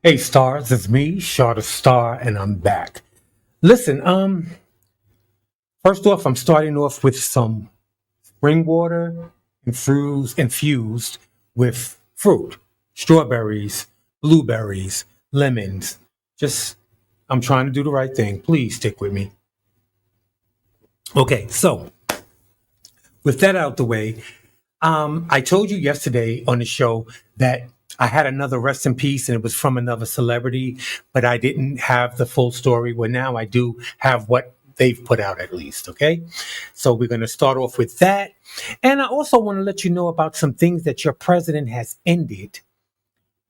Hey stars, it's me, Shar the Star, and I'm back. Listen, first off, I'm starting off with some spring water infused with fruit, strawberries, blueberries, lemons. Just, I'm trying to do the right thing. Please stick with me. Okay, so with that out the way, I told you yesterday on the show that I had another rest in peace and it was from another celebrity, but I didn't have the full story. Well, now I do have what they've put out at least. Okay. So we're going to start off with that. And I also want to let you know about some things that your president has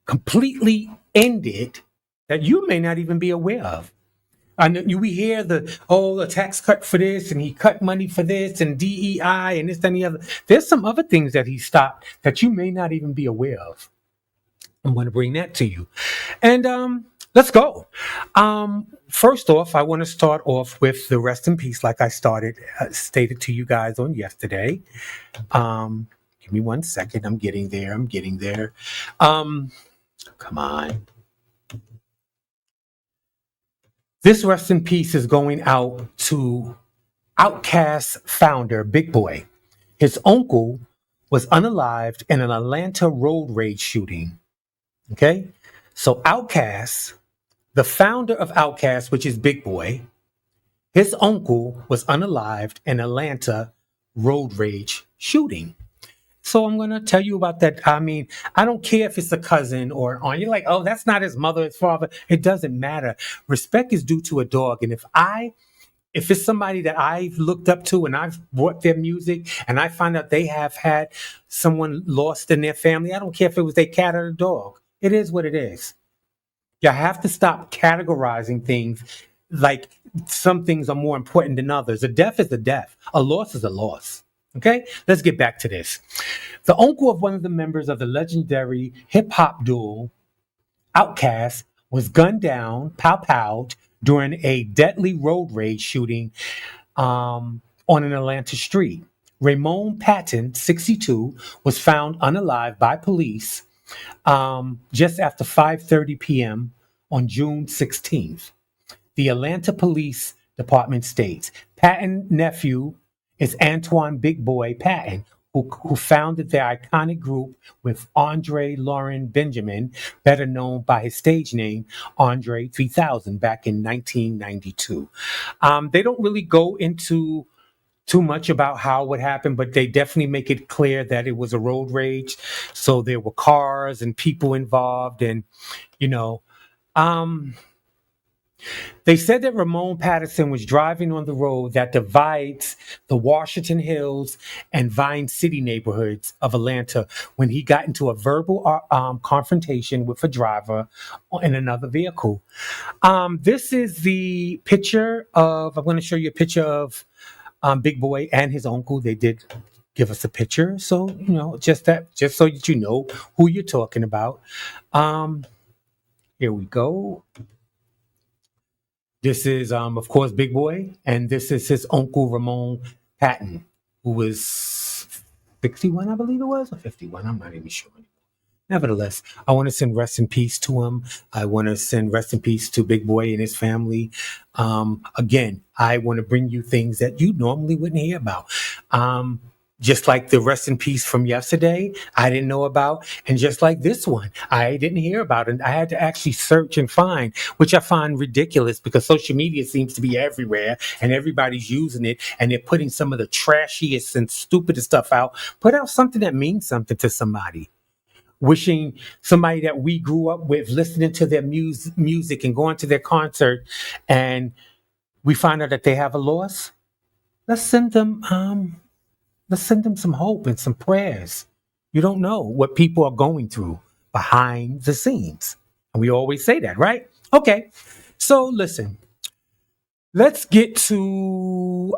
completely ended, that you may not even be aware of. And we hear the tax cut for this, and he cut money for this, and DEI, and this, and the other. There's some other things that he stopped that you may not even be aware of. I'm going to bring that to you. And let's go. First off, I want to start off with the rest in peace, like I stated to you guys on yesterday. Give me 1 second. I'm getting there. I'm getting there. Come on. This rest in peace is going out to Outkast founder Big Boy. His uncle was unalived in an Atlanta road rage shooting. Okay? So Outkast, the founder of Outkast, which is Big Boy, his uncle was unalived in Atlanta road rage shooting. So I'm gonna tell you about that. I mean, I don't care if it's a cousin or an aunt. You're like, oh, that's not his mother, his father. It doesn't matter. Respect is due to a dog. And if it's somebody that I've looked up to and I've brought their music and I find out they have had someone lost in their family, I don't care if it was their cat or a dog. It is what it is. You have to stop categorizing things like some things are more important than others. A death is a death. A loss is a loss. Okay, let's get back to this. The uncle of one of the members of the legendary hip hop duo Outkast was gunned down, pow-powed, during a deadly road rage shooting on an Atlanta street. Ramon Patton, 62, was found unalive by police just after 5:30 p.m. on June 16th. The Atlanta Police Department states Patton's nephew is Antoine Big Boy Patton, who founded the iconic group with Andre Lauren Benjamin, better known by his stage name Andre 3000, back in 1992. They don't really go into too much about how what happened, but they definitely make it clear that it was a road rage. So there were cars and people involved, and you know, um, they said that Ramon Patterson was driving on the road that divides the Washington Hills and Vine City neighborhoods of Atlanta when he got into a verbal confrontation with a driver in another vehicle. This is the picture of, I'm going to show you a picture of Big Boy and his uncle. They did give us a picture. So, just so that you know who you're talking about. Um, Here we go. This is, of course, Big Boy, and this is his uncle Ramon Patton, who was 61, I believe it was, or 51. I'm not even sure. Nevertheless, I want to send rest in peace to him. I want to send rest in peace to Big Boy and his family. Again, I want to bring you things that you normally wouldn't hear about. Just like the rest in peace from yesterday, I didn't know about. And just like this one, I didn't hear about. And I had to actually search and find, which I find ridiculous because social media seems to be everywhere and everybody's using it. And they're putting some of the trashiest and stupidest stuff out. Put out something that means something to somebody. Wishing somebody that we grew up with, listening to their music and going to their concert, and we find out that they have a loss. Let's send them let's send them some hope and some prayers. You don't know what people are going through behind the scenes. And we always say that, right? Okay. So listen, let's get to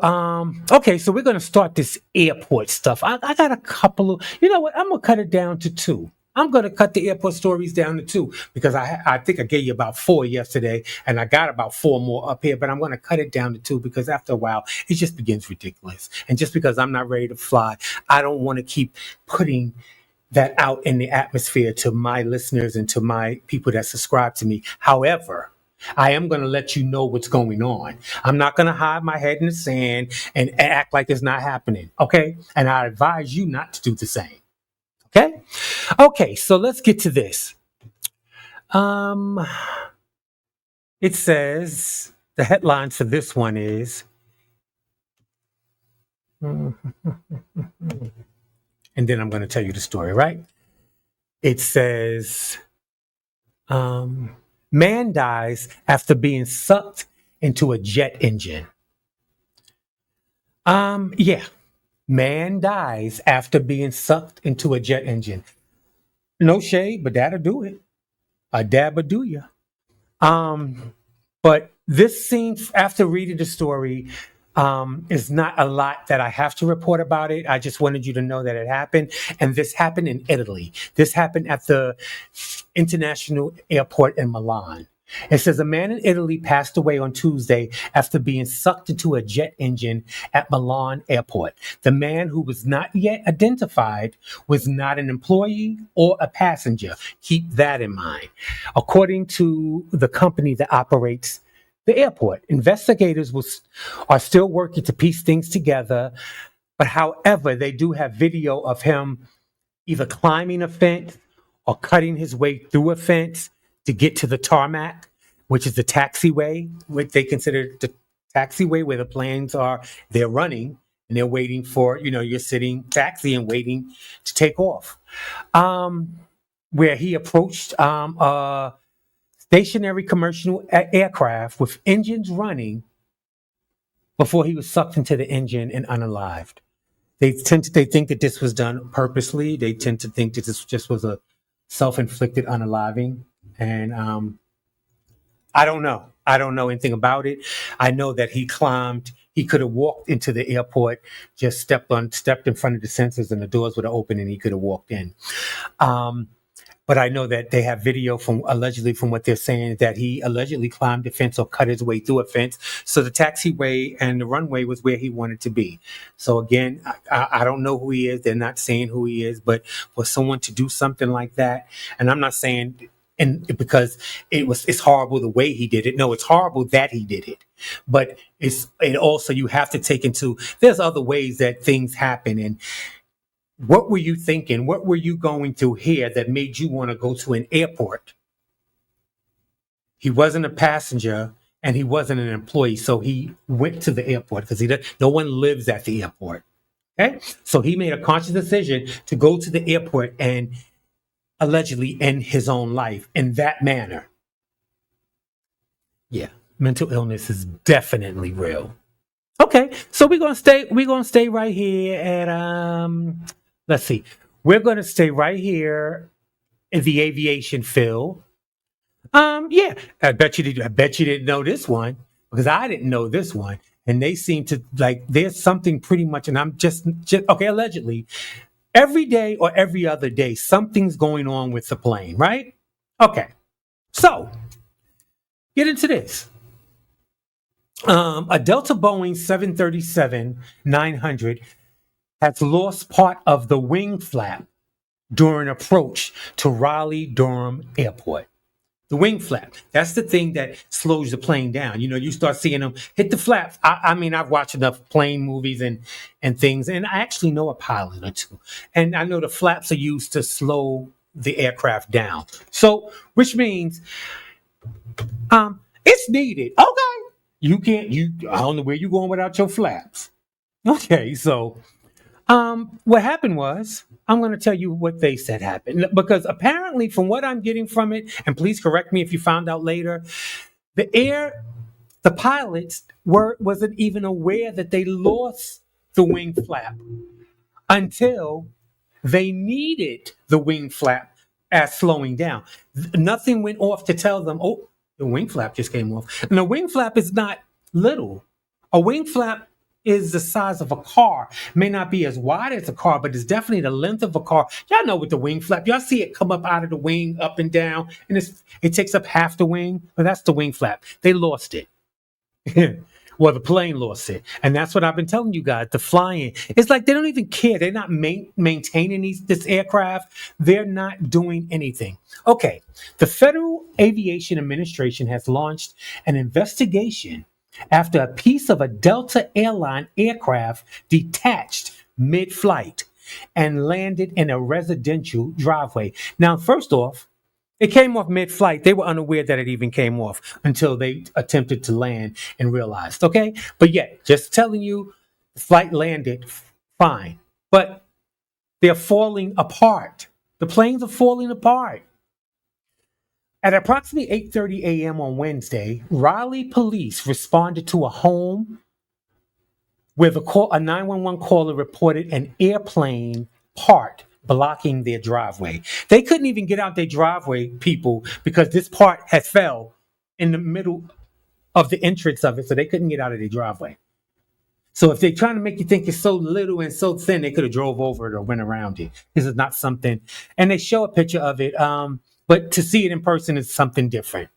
okay, so we're gonna start this airport stuff. I got a couple of, you know what, I'm gonna cut it down to two. I'm gonna cut the airport stories down to two because I think I gave you about four yesterday and I got about four more up here, but I'm gonna cut it down to two because after a while it just begins ridiculous. And just because I'm not ready to fly, I don't want to keep putting that out in the atmosphere to my listeners and to my people that subscribe to me. However, I am going to let you know what's going on. I'm not going to hide my head in the sand and act like it's not happening. Okay. And I advise you not to do the same. Okay. Okay. So let's get to this. Um, it says the headline for this one is, and then I'm going to tell you the story, right? It says, man dies after being sucked into a jet engine. Yeah. Man dies after being sucked into a jet engine. No shade, but that'll do it. A dab will do ya. But this scene, after reading the story, is not a lot that I have to report about it. I just wanted you to know that it happened. And this happened in Italy. This happened at the international airport in Milan. It says a man in Italy passed away on Tuesday after being sucked into a jet engine at Milan airport. The man, who was not yet identified, was not an employee or a passenger. Keep that in mind. According to the company that operates the airport, investigators are still working to piece things together. But however, they do have video of him either climbing a fence or cutting his way through a fence to get to the tarmac, which is the taxiway, what they consider the taxiway where the planes are, they're running and they're waiting for, you're sitting taxi and waiting to take off. Where he approached a stationary commercial aircraft with engines running before he was sucked into the engine and unalived. They think that this was done purposely. They tend to think that this just was a self-inflicted unaliving. And I don't know. I don't know anything about it. I know that he climbed. He could have walked into the airport, just stepped in front of the sensors, and the doors would have opened, and he could have walked in. But I know that they have video from what they're saying, that he allegedly climbed the fence or cut his way through a fence. So the taxiway and the runway was where he wanted to be. So again, I don't know who he is. They're not saying who he is, but for someone to do something like that, and I'm not saying because it's horrible the way he did it. No, it's horrible that he did it. But it also, you have to take into, there's other ways that things happen. And what were you thinking? What were you going through here that made you want to go to an airport? He wasn't a passenger and he wasn't an employee. So he went to the airport because no one lives at the airport. Okay. So he made a conscious decision to go to the airport and allegedly end his own life in that manner. Yeah. Mental illness is definitely real. Okay. So we're going to stay right here at, let's see. We're going to stay right here in the aviation field. Yeah, I bet you didn't know this one, because I didn't know this one. And they seem to, like, there's something pretty much, and I'm just okay, allegedly, every day or every other day, something's going on with the plane, right? Okay. So get into this. A Delta Boeing 737-900 has lost part of the wing flap during approach to Raleigh-Durham Airport. The wing flap, that's the thing that slows the plane down. You start seeing them hit the flaps. I mean, I've watched enough plane movies and things, and I actually know a pilot or two. And I know the flaps are used to slow the aircraft down. So, which means it's needed. Okay. I don't know where you're going without your flaps. Okay, so what happened was, I'm going to tell you what they said happened, because apparently, from what I'm getting from it, and please correct me if you found out later, the pilots wasn't even aware that they lost the wing flap until they needed the wing flap as slowing down. Nothing went off to tell them, oh, the wing flap just came off. And the wing flap is not little. A wing flap is the size of a car. May not be as wide as a car, but it's definitely the length of a car. Y'all know with the wing flap, y'all see it come up out of the wing, up and down, and it takes up half the wing, but that's the wing flap. They lost it. Well, the plane lost it. And that's what I've been telling you guys. The flying, it's like they don't even care. They're not maintaining this aircraft. They're not doing anything. Okay. The Federal Aviation Administration has launched an investigation after a piece of a Delta airline aircraft detached mid flight and landed in a residential driveway. Now, first off, it came off mid-flight. They were unaware that it even came off until they attempted to land and realized. Okay, but yet, just telling you, the flight landed fine, but they're falling apart. The planes are falling apart. At approximately 8:30 a.m. on Wednesday, Raleigh police responded to a home where a 911 caller reported an airplane part blocking their driveway. They couldn't even get out their driveway, people, because this part had fell in the middle of the entrance of it, so they couldn't get out of their driveway. So if they're trying to make you think it's so little and so thin, they could have drove over it or went around it. This is not something, and they show a picture of it, but to see it in person is something different.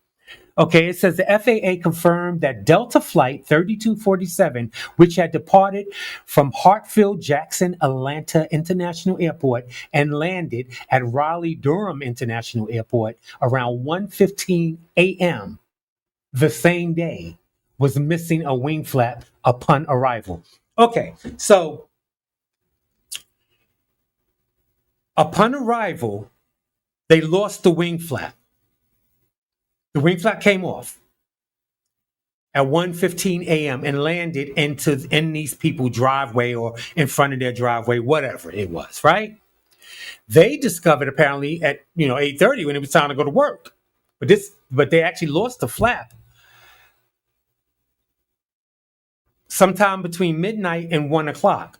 Okay, it says the FAA confirmed that Delta Flight 3247, which had departed from Hartsfield-Jackson Atlanta International Airport and landed at Raleigh-Durham International Airport around 1:15 a.m. the same day, was missing a wing flap upon arrival. Okay, so upon arrival, they lost the wing flap. The wing flap came off at 1:15 a.m. and landed in these people's driveway or in front of their driveway, whatever it was, right? They discovered apparently at 8:30 when it was time to go to work. But they actually lost the flap sometime between midnight and 1 o'clock.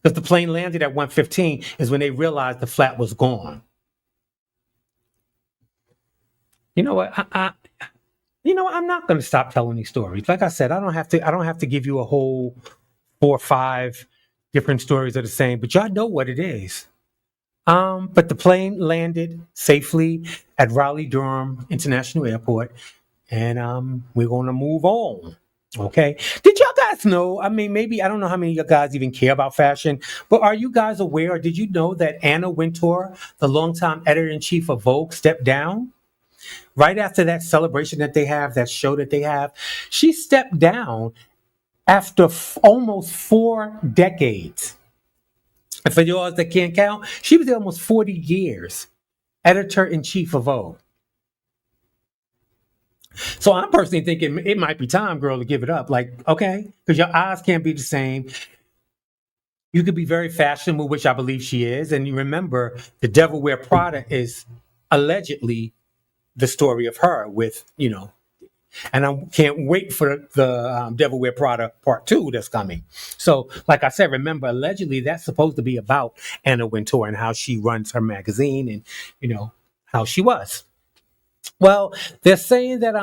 Because the plane landed at 1:15 is when they realized the flap was gone. You know what? I'm not going to stop telling these stories. Like I said, I don't have to give you a whole 4 or 5 different stories of the same, but y'all know what it is. But the plane landed safely at Raleigh Durham International Airport, and we're going to move on. Okay. Did y'all guys know? I mean, maybe I don't know how many of you guys even care about fashion, but are you guys aware or did you know that Anna Wintour, the longtime editor in chief of Vogue, stepped down? Right after that celebration that they have, that show that they have, she stepped down after almost 4 decades. And for yours that can't count, she was there almost 40 years, editor in chief of Vogue. So I'm personally thinking it might be time, girl, to give it up. Like, okay, because your eyes can't be the same. You could be very fashionable, which I believe she is. And you remember the Devil Wear Prada is allegedly the story of her and I can't wait for the Devil Wear Prada Part 2 that's coming. So, like I said, remember, allegedly that's supposed to be about Anna Wintour and how she runs her magazine and, how she was. Well, they're saying that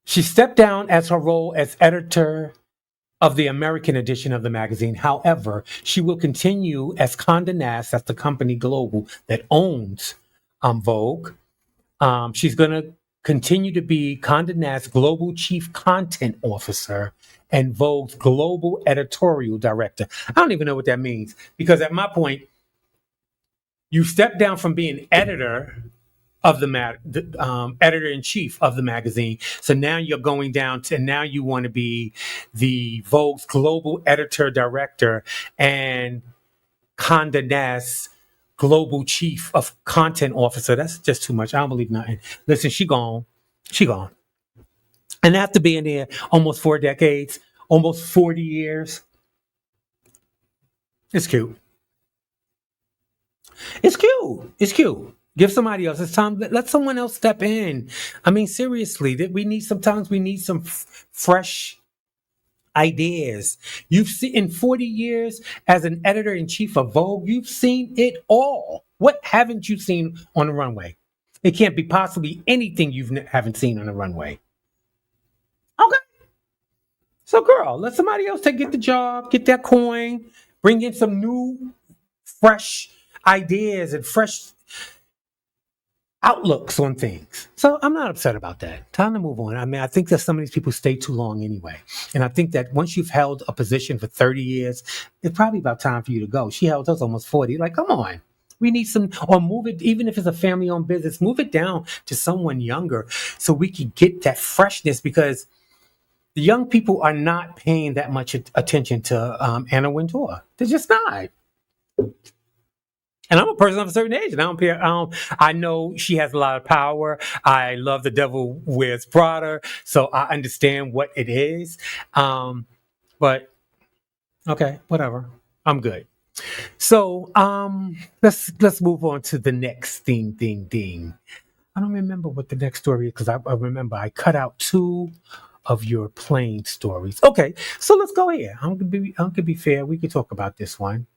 she stepped down as her role as editor of the American edition of the magazine. However, she will continue as Condé Nast, that's the company global that owns Vogue. She's going to continue to be Condé Nast's global chief content officer and Vogue's global editorial director. I don't even know what that means because at my point, you step down from being editor of the editor in chief of the magazine. So now you're going down to, now you want to be the Vogue's global editor director and Condé Nast's global chief of content officer. That's just too much. I don't believe nothing. Listen, she gone. She gone. And after being there almost 4 decades, almost 40 years, it's cute. It's cute. It's cute. Give somebody else. It's time. Let someone else step in. I mean, seriously, that sometimes we need some fresh ideas. You've seen in 40 years as an editor in chief of Vogue, you've seen it all. What haven't you seen on the runway? It can't be possibly anything you haven't seen on the runway. Okay. So, girl, let somebody else get the job, get that coin, bring in some new, fresh ideas and fresh outlooks on things. So I'm not upset about that. Time to move on. I mean, I think that some of these people stay too long anyway. And I think that once you've held a position for 30 years, it's probably about time for you to go. She held us almost 40. Like, come on. We need some, or move it, even if it's a family owned business, move it down to someone younger so we can get that freshness because the young people are not paying that much attention to Anna Wintour. They're just not. And I'm a person of a certain age, and I don't care. I know she has a lot of power. I love The Devil Wears Prada, so I understand what it is. But okay, whatever. I'm good. So let's move on to the next thing. I don't remember what the next story is because I remember I cut out two of your plane stories. Okay, so let's go here. I'm gonna be fair. We can talk about this one.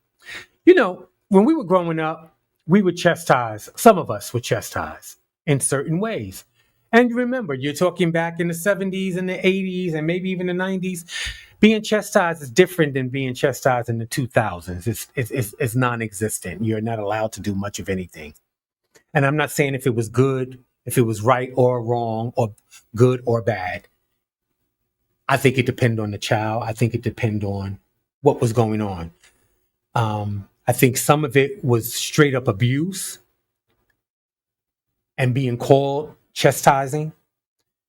You know, when we were growing up, we were chastised. Some of us were chastised in certain ways. And remember, you're talking back in the 70s and the 80s and maybe even the 90s. Being chastised is different than being chastised in the 2000s. It's non-existent. You're not allowed to do much of anything. And I'm not saying if it was good, if it was right or wrong, or good or bad. I think it depended on the child. I think it depended on what was going on. I think some of it was straight up abuse and being called chastising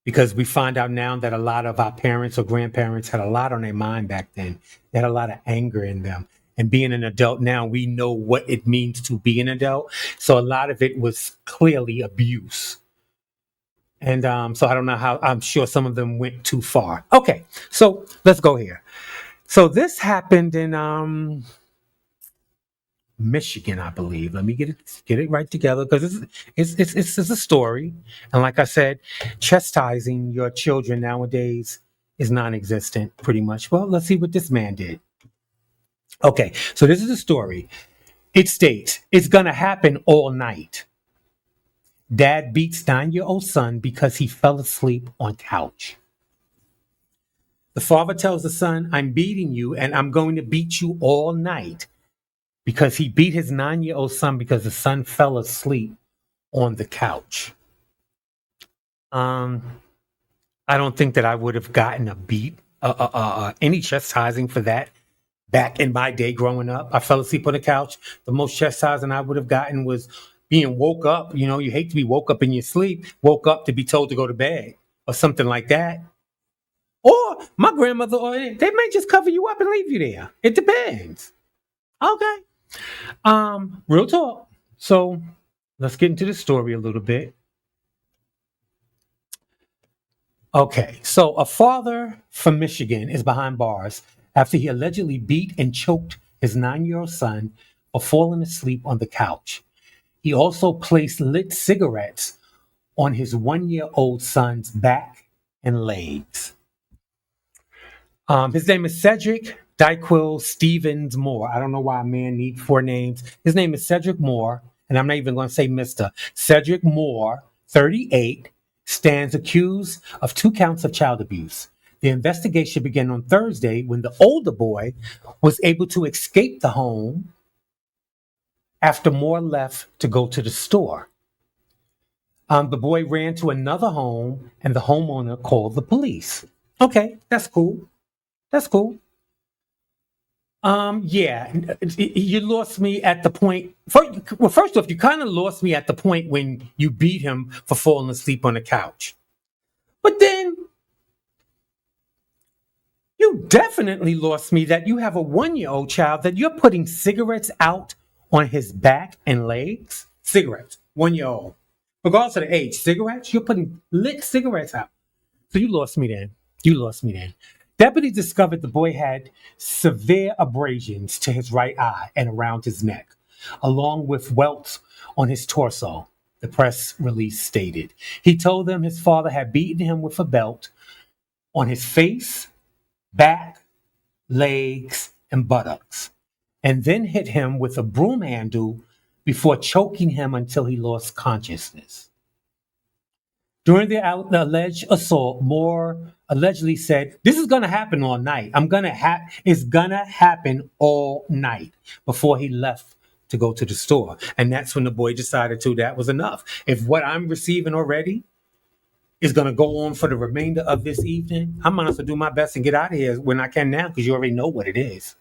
because we find out now that a lot of our parents or grandparents had a lot on their mind back then. They had a lot of anger in them. And being an adult now, we know what it means to be an adult. So a lot of it was clearly abuse. And so I don't know how, I'm sure some of them went too far. Okay, so let's go here. So this happened in Michigan, I believe. Let me get it right together because it's a story, and like I said, chastising your children nowadays is non-existent, pretty much. Well, let's see what this man did. Okay, so this is a story. It states it's gonna happen all night. Dad beats 9-year-old son because he fell asleep on couch. The father tells the son, "I'm beating you, and I'm going to beat you all night." Because he beat his 9-year-old son because the son fell asleep on the couch. Um, I don't think that I would have gotten a beat, any chastising for that back in my day growing up. I fell asleep on the couch. The most chastising I would have gotten was being woke up. You know, you hate to be woke up in your sleep, woke up to be told to go to bed or something like that. Or my grandmother, or they may just cover you up and leave you there. It depends. Okay. Real talk. So let's get into the story a little bit. Okay, so a father from Michigan is behind bars after he allegedly beat and choked his 9-year-old son for falling asleep on the couch. He also placed lit cigarettes on his 1-year-old son's back and legs. His name is Cedric Dyquil Stevens Moore. I don't know why a man needs 4 names. His name is Cedric Moore, and I'm not even going to say Mr. Cedric Moore, 38, stands accused of 2 counts of child abuse. The investigation began on Thursday when the older boy was able to escape the home after Moore left to go to the store. The boy ran to another home, and the homeowner called the police. Okay, that's cool. That's cool. Yeah, you lost me at the point. First off, you kind of lost me at the point when you beat him for falling asleep on the couch. But then you definitely lost me that you have a 1-year-old child that you're putting cigarettes out on his back and legs. Cigarettes, 1-year-old. Regardless of the age, cigarettes, you're putting lit cigarettes out. So you lost me then. You lost me then. Deputies discovered the boy had severe abrasions to his right eye and around his neck, along with welts on his torso, the press release stated. He told them his father had beaten him with a belt on his face, back, legs, and buttocks, and then hit him with a broom handle before choking him until he lost consciousness. During the alleged assault, Moore allegedly said, "This is going to happen all night. It's going to happen all night," before he left to go to the store. And that's when the boy decided that was enough. If what I'm receiving already is going to go on for the remainder of this evening, I might as well do my best and get out of here when I can now, because you already know what it is.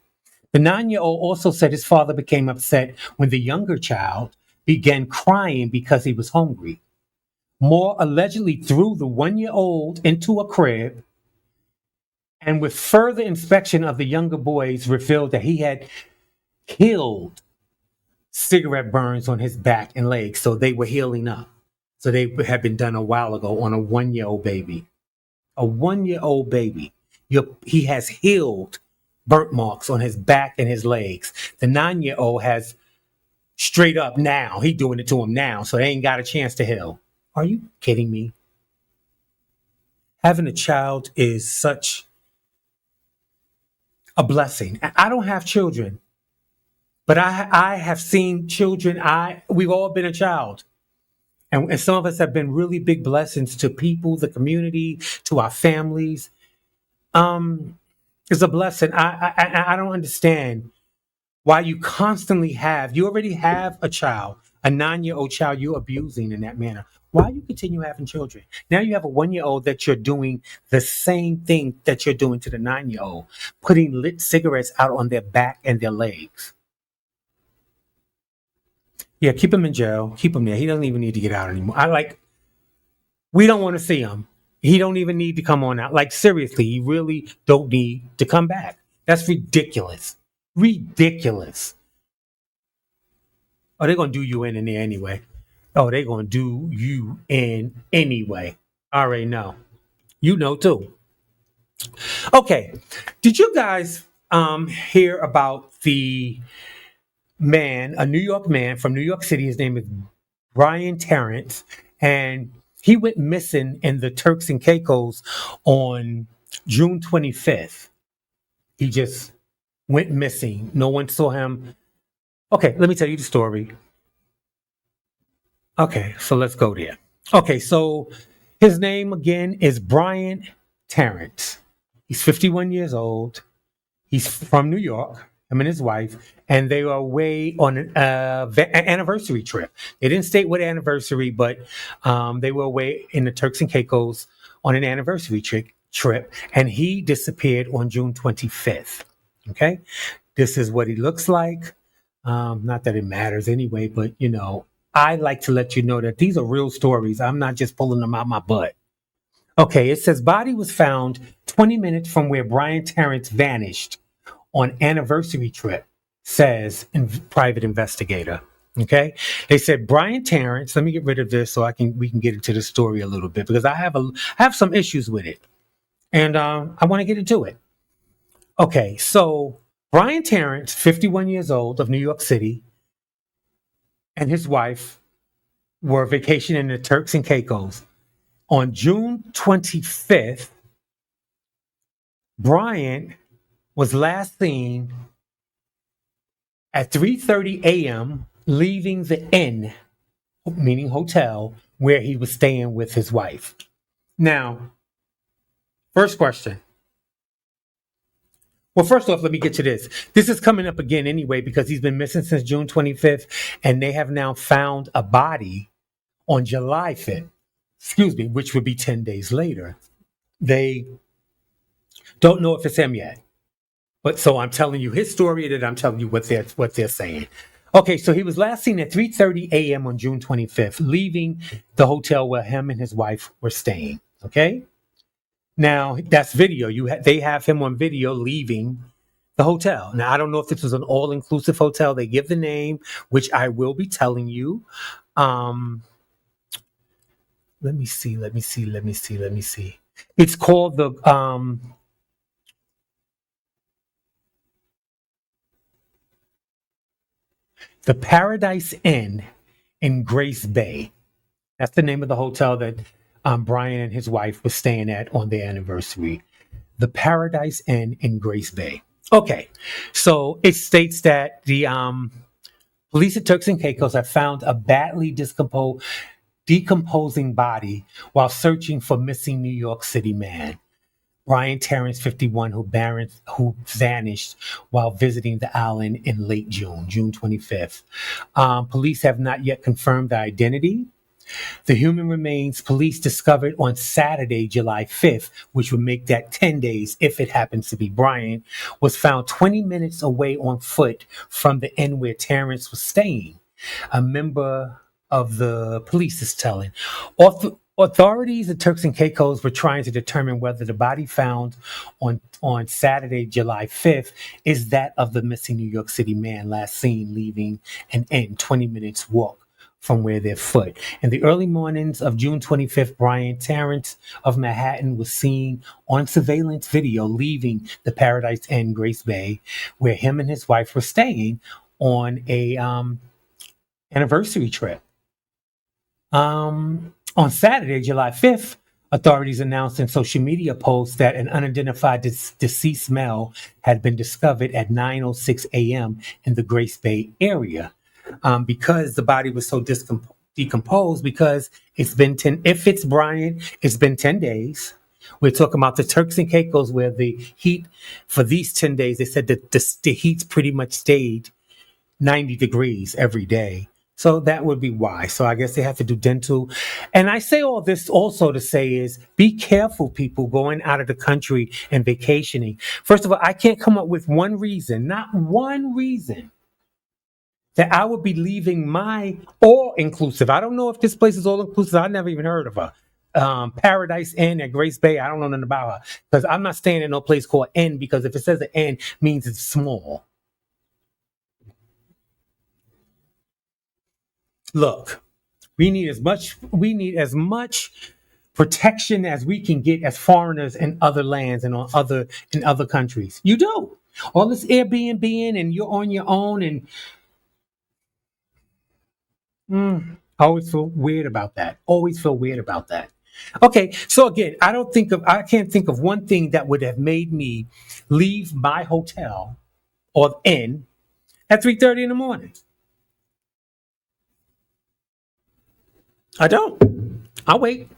The 9-year-old also said his father became upset when the younger child began crying because he was hungry. Moore allegedly threw the 1-year-old into a crib, and with further inspection of the younger boys revealed that he had killed cigarette burns on his back and legs, so they were healing up. So they had been done a while ago on a 1-year-old baby. A 1-year-old baby. He has healed burnt marks on his back and his legs. The 9-year-old has straight up now. He doing it to him now, so they ain't got a chance to heal. Are you kidding me? Having a child is such a blessing. I don't have children, but I have seen children. We've all been a child. And some of us have been really big blessings to people, the community, to our families. It's a blessing. I don't understand why you already have a child, a 9-year-old child you're abusing in that manner. Why you continue having children? Now you have a 1-year-old that you're doing the same thing that you're doing to the 9-year-old, putting lit cigarettes out on their back and their legs. Yeah, keep him in jail. Keep him there. He doesn't even need to get out anymore. We don't want to see him. He don't even need to come on out. Like, seriously, he really don't need to come back. That's ridiculous. Ridiculous. Oh, they're going to do you in there anyway. Oh, they're going to do you in anyway. I already know. You know, too. Okay. Did you guys hear about the man, a New York man from New York City? His name is Brian Terrence, and he went missing in the Turks and Caicos on June 25th. He just went missing. No one saw him. Okay, let me tell you the story. Okay, so let's go there. Okay, so his name again is Brian Terrence. He's 51 years old. He's from New York, him and his wife, and they were away on an anniversary trip. They didn't state what anniversary, but they were away in the Turks and Caicos on an anniversary trip, and he disappeared on June 25th. Okay, this is what he looks like. Not that it matters anyway, but I like to let you know that these are real stories. I'm not just pulling them out my butt. Okay, it says body was found 20 minutes from where Brian Terrence vanished on anniversary trip, says private investigator. Okay, they said Brian Terrence. Let me get rid of this so we can get into the story a little bit, because I have some issues with it, and I want to get into it. Okay, so Brian Terrence, 51 years old, of New York City, and his wife were vacationing in the Turks and Caicos. On June 25th, Brian was last seen at 3:30 a.m. leaving the inn, meaning hotel, where he was staying with his wife. Now, first question. Well, first off, let me get to this. This is coming up again anyway, because he's been missing since June 25th, and they have now found a body on July 5th, which would be 10 days later. They don't know if it's him yet. But so I'm telling you his story, and then I'm telling you what they're saying. Okay, so he was last seen at 3:30 a.m. on June 25th, leaving the hotel where him and his wife were staying. Okay? Now, that's video. They have him on video leaving the hotel. Now, I don't know if this was an all-inclusive hotel. They give the name, which I will be telling you. Let me see. It's called the Paradise Inn in Grace Bay. That's the name of the hotel that Brian and his wife were staying at on their anniversary. The Paradise Inn in Grace Bay. Okay, so it states that the police at Turks and Caicos have found a badly decomposing body while searching for missing New York City man. Brian Terrence, 51, who vanished while visiting the island in late June, June 25th. Police have not yet confirmed the identity. The human remains police discovered on Saturday, July 5th, which would make that 10 days if it happens to be Brian, was found 20 minutes away on foot from the inn where Terrence was staying. A member of the police is telling. Authorities at Turks and Caicos were trying to determine whether the body found on Saturday, July 5th, is that of the missing New York City man last seen leaving an inn 20 minutes walk from where their foot. In the early mornings of June 25th, Brian Terrence of Manhattan was seen on surveillance video leaving the Paradise Inn, Grace Bay, where him and his wife were staying on a anniversary trip. On Saturday, July 5th, authorities announced in social media posts that an unidentified deceased male had been discovered at 9:06 a.m. in the Grace Bay area. Because the body was so decomposed, because it's been 10, if it's Brian, it's been 10 days. We're talking about the Turks and Caicos, where the heat for these 10 days, they said that the heat's pretty much stayed 90 degrees every day. So that would be why. So I guess they have to do dental. And I say all this also to say is be careful, people going out of the country and vacationing. First of all, I can't come up with one reason, not one reason, that I would be leaving my all inclusive. I don't know if this place is all inclusive. I never even heard of her. Paradise Inn at Grace Bay. I don't know nothing about her because I'm not staying in no place called Inn, because if it says an Inn, means it's small. Look, we need as much protection as we can get as foreigners in other lands and in other countries. You do. All this Airbnb and you're on your own, and I always feel weird about that. Always feel weird about that. Okay, so again, I can't think of one thing that would have made me leave my hotel or inn at 3:30 in the morning. I don't. I'll wait.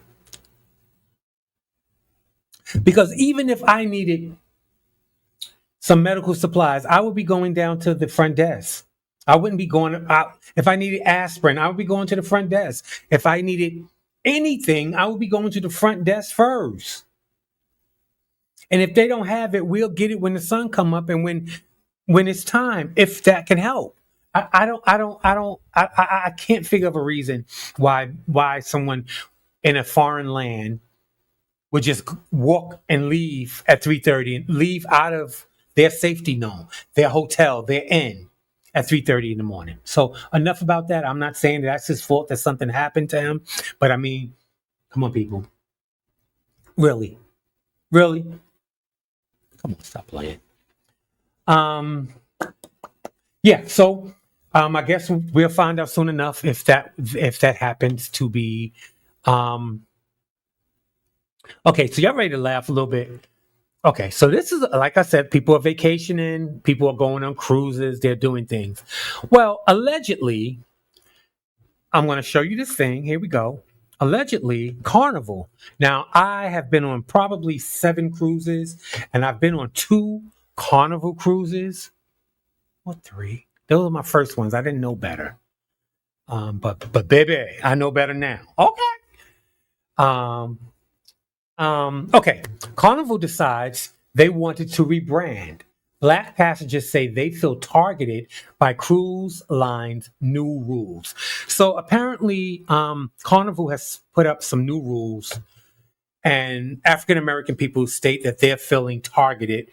Because even if I needed some medical supplies, I would be going down to the front desk. I wouldn't be going out. If I needed aspirin, I would be going to the front desk. If I needed anything, I would be going to the front desk first. And if they don't have it, we'll get it when the sun come up and when it's time, if that can help. I can't figure of a reason why someone in a foreign land would just walk and leave at 3:30 and leave out of their safety zone, their hotel, their inn at 3:30 in the morning. So enough about that. I'm not saying that's his fault that something happened to him, but I mean, come on, people. Really? Really? Come on, stop playing. Um, yeah, so I guess we'll find out soon enough if that happens to be okay, so y'all ready to laugh a little bit? Okay, so this is, like I said, people are vacationing, people are going on cruises, they're doing things. Well, allegedly, I'm going to show you this thing. Here we go. Allegedly, Carnival. Now, I have been on probably 7 cruises, and I've been on 2 Carnival cruises, or 3. Those are my first ones. I didn't know better. But baby, I know better now. Okay. Um, okay. Carnival decides they wanted to rebrand. Black passengers say they feel targeted by cruise lines' new rules. So apparently, Carnival has put up some new rules, and African American people state that they're feeling targeted.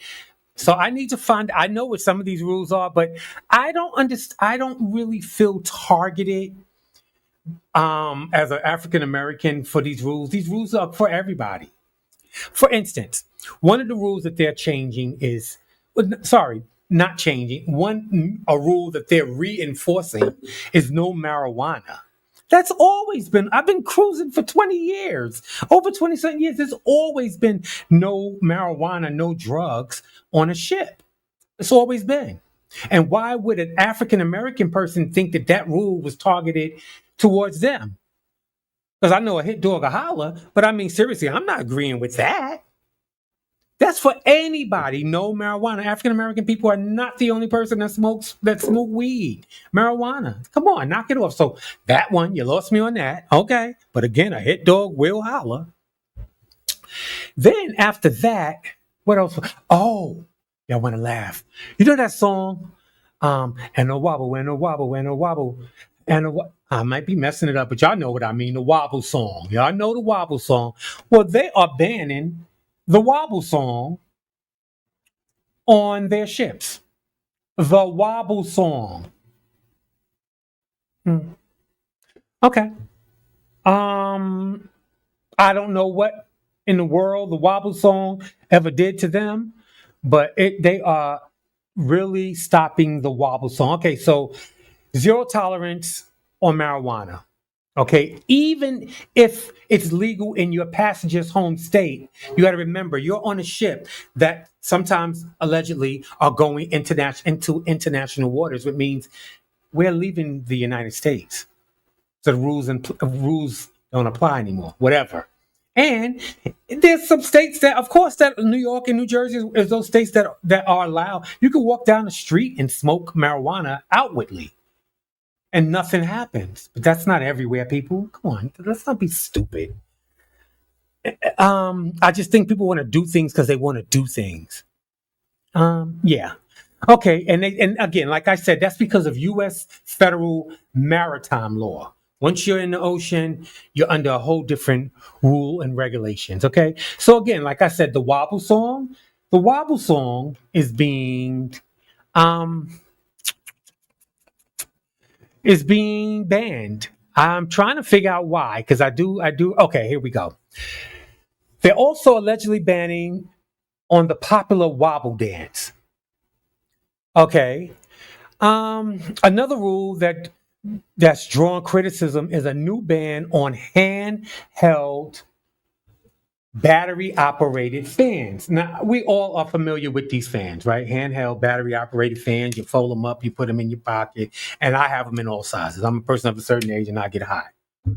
So I need to find. I know what some of these rules are, but I don't understand. I don't really feel targeted as an African American for these rules. These rules are for everybody. For instance, one of the rules that they're changing is, sorry, not changing. A rule that they're reinforcing is no marijuana. That's always been, I've been cruising for 20 years, over 20 something years. There's always been no marijuana, no drugs on a ship. It's always been. And why would an African American person think that that rule was targeted towards them? Because I know a hit dog a holler, but I mean, seriously, I'm not agreeing with that. That's for anybody. No marijuana. African American people are not the only person that smoke weed. Marijuana. Come on, knock it off. So that one, you lost me on that. Okay. But again, a hit dog will holler. Then after that, what else? Oh, y'all want to laugh. You know that song? And a wobble, and a wobble, and a wobble, I might be messing it up, but y'all know what I mean. The wobble song. Y'all know the wobble song. Well, they are banning the wobble song on their ships. The wobble song. Hmm. Okay. Um, I don't know what in the world the wobble song ever did to them, but they are really stopping the wobble song. Okay, so zero tolerance on marijuana. Okay, even if it's legal in your passenger's home state, you got to remember you're on a ship that sometimes allegedly are going into international waters, which means we're leaving the United States. So the rules don't apply anymore, whatever. And there's some states that, of course, that New York and New Jersey is those states that are allowed. You can walk down the street and smoke marijuana outwardly and nothing happens. But that's not everywhere, people. Come on, let's not be stupid. I just think people want to do things because they want to do things. Yeah. Okay, and again, like I said, that's because of U.S. federal maritime law. Once you're in the ocean, you're under a whole different rule and regulations. Okay, so again, like I said, the wobble song um is being banned. I'm trying to figure out why, because I do. Okay, here we go. They're also allegedly banning on the popular wobble dance. Okay, another rule that's drawn criticism is a new ban on handheld battery operated fans. Now, we all are familiar with these fans, right? Handheld battery operated fans. You fold them up, you put them in your pocket, and I have them in all sizes. I'm a person of a certain age and I get high.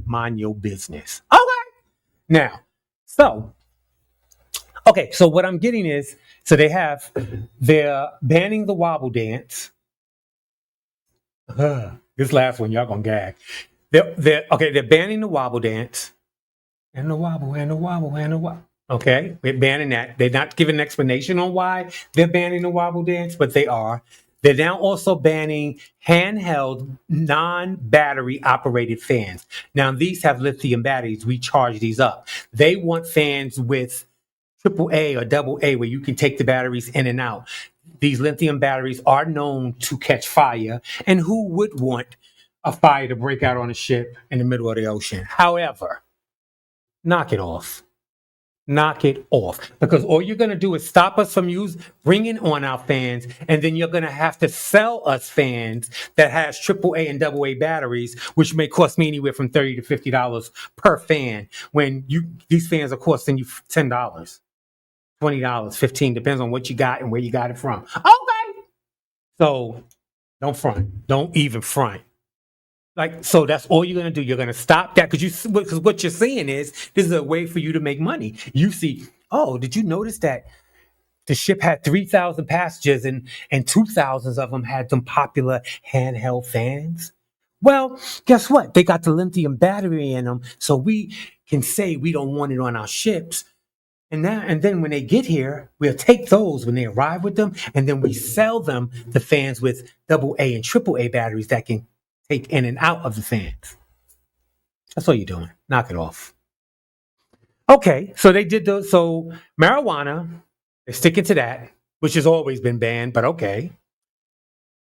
Mind your business. Okay. Now, so, okay, so what I'm getting is so they're banning the wobble dance. This last one, y'all gonna gag. They're banning the wobble dance and the wobble and the wobble and the wobble. Okay, we're banning that. They're not giving an explanation on why they're banning the wobble dance, but they are. They're now also banning handheld, non-battery operated fans. Now these have lithium batteries. We charge these up. They want fans with triple A or double A where you can take the batteries in and out. These lithium batteries are known to catch fire, and who would want a fire to break out on a ship in the middle of the ocean? However, knock it off. Knock it off. Because all you're going to do is stop us from bringing on our fans, and then you're going to have to sell us fans that has triple A and double A batteries, which may cost me anywhere from $30 to $50 per fan. When these fans are costing you $10, $20, 15, depends on what you got and where you got it from. Okay. So don't front. Don't even front. Like, so that's all you're gonna do. You're gonna stop that because what you're saying is this is a way for you to make money. You see, oh, did you notice that the ship had 3,000 passengers and 2,000 of them had some popular handheld fans? Well, guess what? They got the lithium battery in them, so we can say we don't want it on our ships. And then when they get here, we'll take those when they arrive with them, and then we sell them the fans with double A and triple A batteries that can take in and out of the fans. That's all you're doing. Knock it off. Okay, so so marijuana, they're sticking to that, which has always been banned, but okay.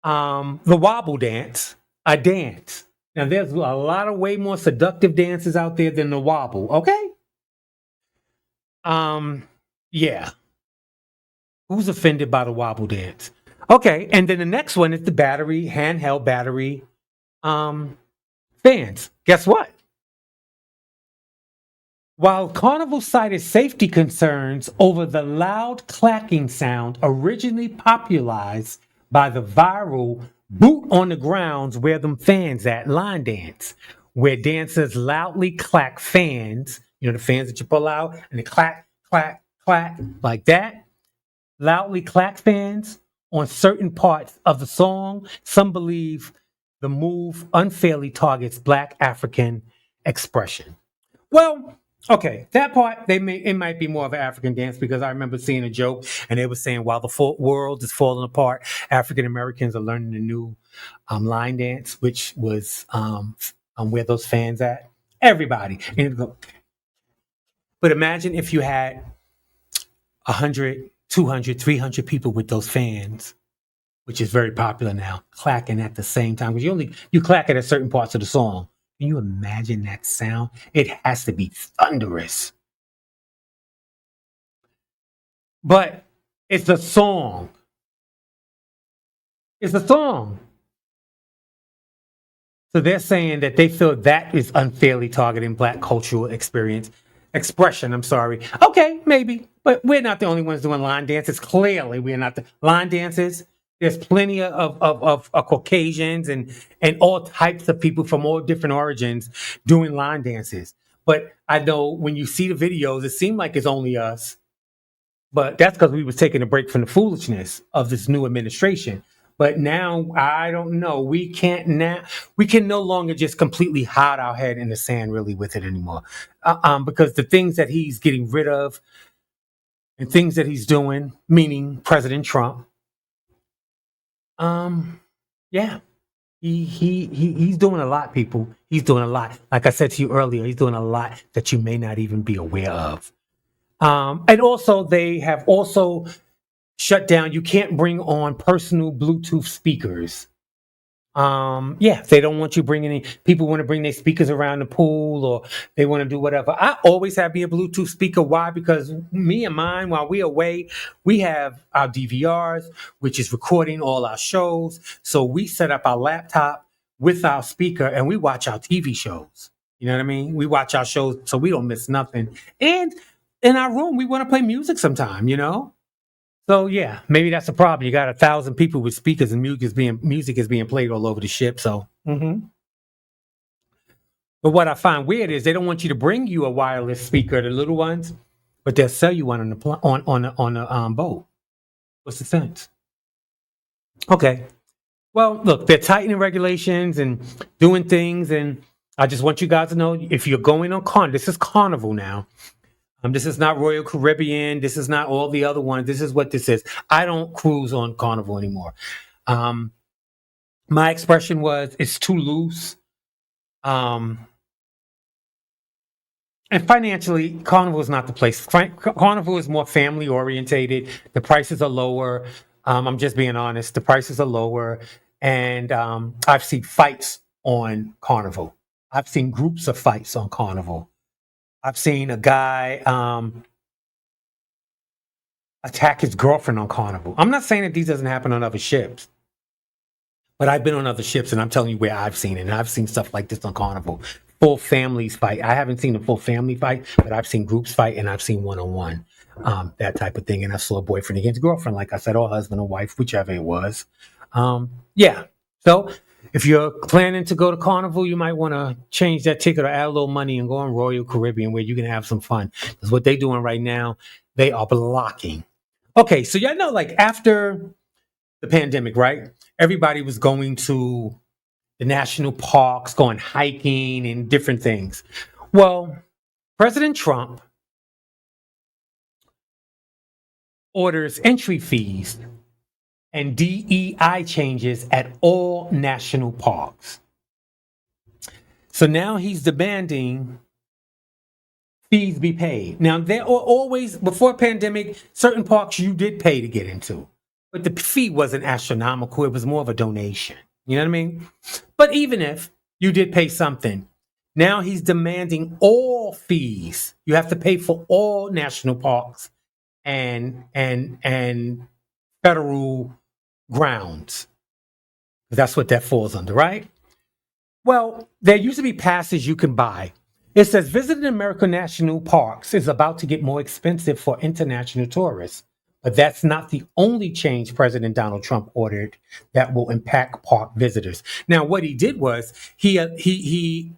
The wobble dance, a dance. Now there's a lot of way more seductive dances out there than the wobble, okay? Yeah. Who's offended by the wobble dance? Okay, and then the next one is the handheld battery fans. Guess what? While Carnival cited safety concerns over the loud clacking sound originally popularized by the viral boot on the grounds where them fans at line dance, where dancers loudly clack fans, the fans that you pull out and they clack, clack, clack like that. loudly clap fans on certain parts of the song. Some believe the move unfairly targets Black African expression. Well, okay, that part it might be more of an African dance because I remember seeing a joke and they were saying while the world is falling apart, African Americans are learning a new line dance, which was where those fans at. Everybody, but imagine if you had 100, 200, 300 people with those fans, which is very popular now, clacking at the same time. Because you clack it at certain parts of the song. Can you imagine that sound? It has to be thunderous. But it's a song. It's a song. So they're saying that they feel that is unfairly targeting Black cultural expression. I'm sorry. Okay, maybe, but we're not the only ones doing line dances. Clearly, we're not the line dances. There's plenty of Caucasians and all types of people from all different origins doing line dances. But I know when you see the videos, it seemed like it's only us. But that's because we was taking a break from the foolishness of this new administration. But now I don't know. We can no longer just completely hide our head in the sand really with it anymore. Because the things that he's getting rid of and things that he's doing, meaning President Trump, yeah, he's doing a lot, people. He's doing a lot. Like I said to you earlier, he's doing a lot that you may not even be aware of. And also, they have also shut down. You can't bring on personal Bluetooth speakers. Yeah, they don't want you bringing in. People want to bring their speakers around the pool, or they want to do whatever. I always have me a Bluetooth speaker. Why? Because me and mine, while we're away, we have our DVRs, which is recording all our shows. So we set up our laptop with our speaker, and we watch our TV shows. You know what I mean? We watch our shows so we don't miss nothing. And in our room, we want to play music sometime. So yeah, maybe that's a problem. You got 1,000 people with speakers and music is being played all over the ship. So, but what I find weird is they don't want you to bring you a wireless speaker, the little ones, but they'll sell you one on the boat. What's the sense? Okay. Well, look, they're tightening regulations and doing things, and I just want you guys to know if you're going on this is Carnival now. This is not Royal Caribbean. This is not all the other ones. This is what this is. I don't cruise on Carnival anymore. My expression was, it's too loose. And financially, Carnival is not the place. Carnival is more family orientated. The prices are lower. I'm just being honest. The prices are lower. And I've seen fights on Carnival. I've seen groups of fights on Carnival. I've seen a guy attack his girlfriend on Carnival. I'm not saying that these doesn't happen on other ships, but I've been on other ships and I'm telling you where I've seen it. And I've seen stuff like this on Carnival. Full families fight. I haven't seen a full family fight, but I've seen groups fight and I've seen one-on-one, that type of thing. And I saw a boyfriend against girlfriend, like I said, or husband or wife, whichever it was. Yeah. So if you're planning to go to Carnival, you might want to change that ticket or add a little money and go on Royal Caribbean where you can have some fun. Because what they're doing right now, they are blocking. Okay, so y'all know, like after the pandemic, right? Everybody was going to the national parks, going hiking and different things. Well, President Trump orders entry fees and DEI changes at all national parks. So now he's demanding fees be paid. Now, there are always, before pandemic, certain parks you did pay to get into, but the fee wasn't astronomical. It was more of a donation. You know what I mean? But even if you did pay something, now he's demanding all fees. You have to pay for all national parks and federal grounds. That's what that falls under, right? Well, there used to be passes you can buy. It says visiting American national parks is about to get more expensive for international tourists. But that's not the only change President Donald Trump ordered that will impact park visitors. Now, what he did was he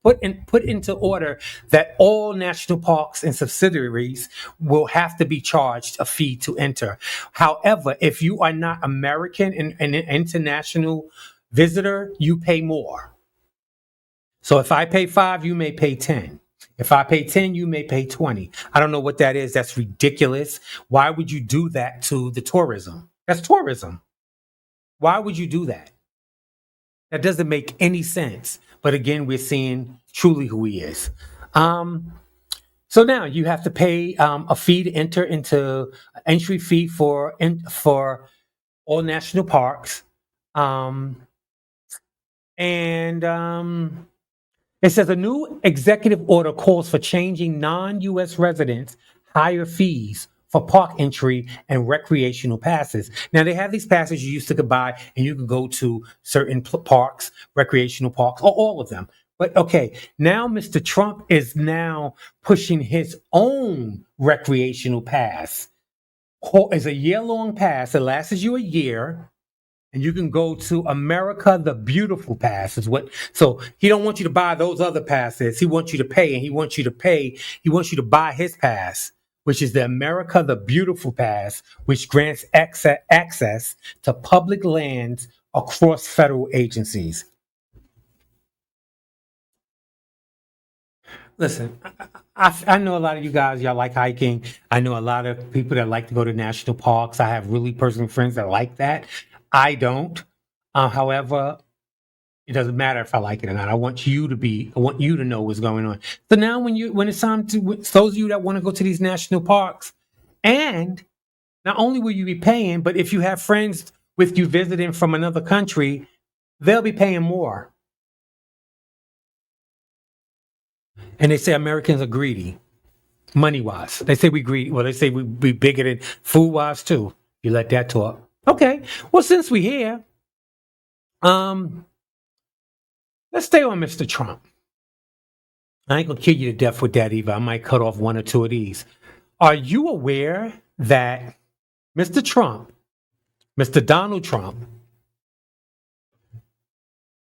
put into order that all national parks and subsidiaries will have to be charged a fee to enter. However, if you are not American and an international visitor, you pay more. So if I pay 5, you may pay 10. If I pay 10, you may pay 20. I don't know what that is. That's ridiculous. Why would you do that to the tourism? That's tourism. Why would you do that? That doesn't make any sense. But again, we're seeing truly who he is. Um, so now you have to pay a fee to enter into entry fee for all national parks. Um, and it says a new executive order calls for changing non-U.S. residents higher fees for park entry and recreational passes. Now they have these passes you used to could buy, and you can go to certain parks, recreational parks, or all of them. But okay, now Mr. Trump is now pushing his own recreational pass. It's a year-long pass. It lasts you a year and you can go to America the Beautiful Pass is what. So he don't want you to buy those other passes. He wants you to pay, and he wants you to pay. He wants you to buy his pass, which is the America the Beautiful Pass, which grants access to public lands across federal agencies. Listen, I know a lot of you guys, y'all like hiking. I know a lot of people that like to go to national parks. I have really personal friends that like that. I don't. However, it doesn't matter if I like it or not. I want you to know what's going on. So now when it's time to, those of you that want to go to these national parks, and not only will you be paying, but if you have friends with you visiting from another country, they'll be paying more. And they say Americans are greedy, money wise. They say we greedy. Well, they say we bigoted food wise too. You let that talk. Okay. Well, since we're here, um, let's stay on Mr. Trump. I ain't gonna kill you to death with that either. I might cut off one or two of these. Are you aware that Mr. Trump, Mr. Donald Trump,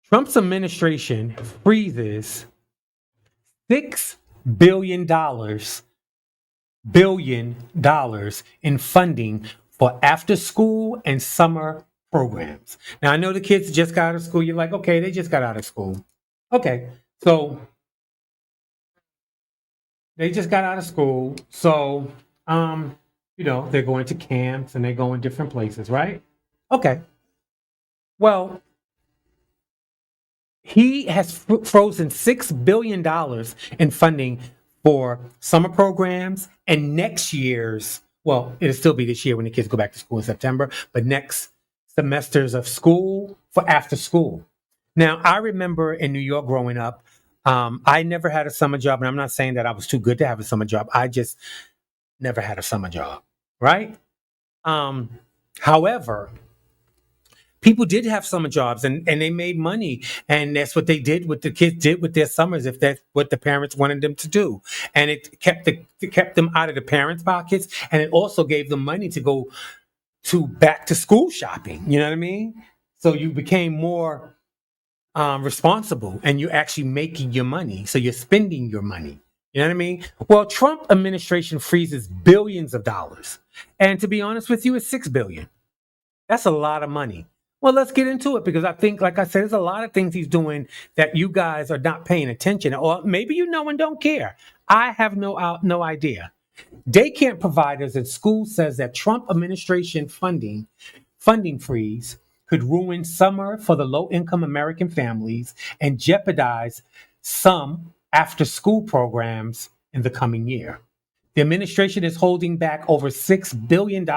Trump's administration freezes $6 billion in funding for after school and summer programs. Now I know the kids just got out of school. You're like, okay, they just got out of school. Okay, so they just got out of school. So they're going to camps and they're going different places, right? Okay. Well, he has frozen $6 billion in funding for summer programs and next year's, well, it'll still be this year when the kids go back to school in September, but next semesters of school for after school. Now, I remember in New York growing up, I never had a summer job, and I'm not saying that I was too good to have a summer job. I just never had a summer job, right? Um, However, people did have summer jobs and they made money, and that's what they did, what the kids did with their summers, if that's what the parents wanted them to do. And it kept them out of the parents' pockets, and it also gave them money to go to back to school shopping. You know what I mean? So you became more responsible, and you're actually making your money. So you're spending your money. You know what I mean? Well, Trump administration freezes billions of dollars, and to be honest with you, it's 6 billion. That's a lot of money. Well, let's get into it because I think, like I said, there's a lot of things he's doing that you guys are not paying attention, or maybe you know and don't care. I have no idea. Daycare providers at school says that Trump administration funding freeze could ruin summer for the low-income American families and jeopardize some after-school programs in the coming year. The administration is holding back over $6 billion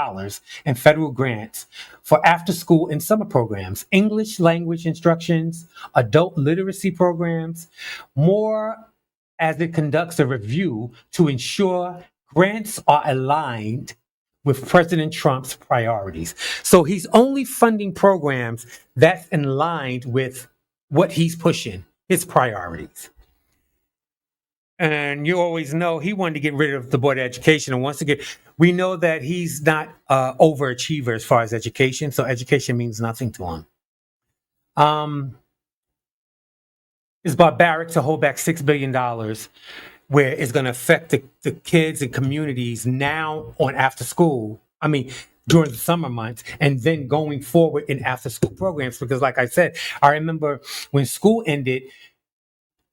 in federal grants for after school and summer programs, English language instructions, adult literacy programs, more as it conducts a review to ensure grants are aligned with President Trump's priorities. So he's only funding programs that's in line with what he's pushing, his priorities. And you always know he wanted to get rid of the Board of Education. And once again, we know that he's not overachiever as far as education. So education means nothing to him. Um, It's barbaric to hold back $6 billion, where it's going to affect the kids and communities now on after school. I mean, during the summer months, and then going forward in after school programs. Because, like I said, I remember when school ended,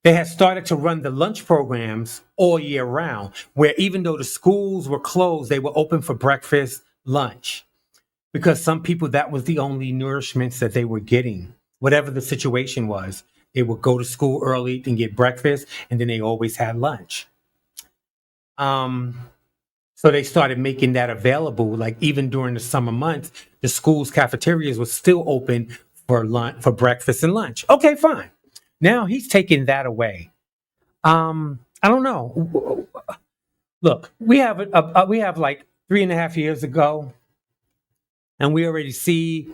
they had started to run the lunch programs all year round, where even though the schools were closed, they were open for breakfast, lunch, because some people, that was the only nourishments that they were getting. Whatever the situation was, they would go to school early and get breakfast, and then they always had lunch. Um, so they started making that available. Like even during the summer months, the school's cafeterias were still open for lunch, for breakfast and lunch. Okay, fine. Now he's taking that away. I don't know. Look, we have like 3.5 years ago, and we already see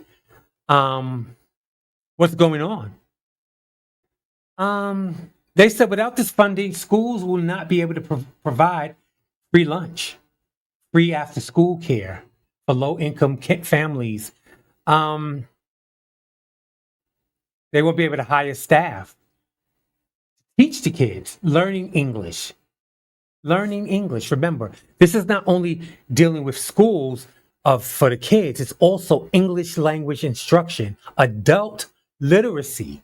um, what's going on. They said without this funding, schools will not be able to provide free lunch, free after school care for low income families. Um, they won't be able to hire staff, teach the kids, learning English. Remember, this is not only dealing with schools of for the kids, it's also English language instruction, adult literacy.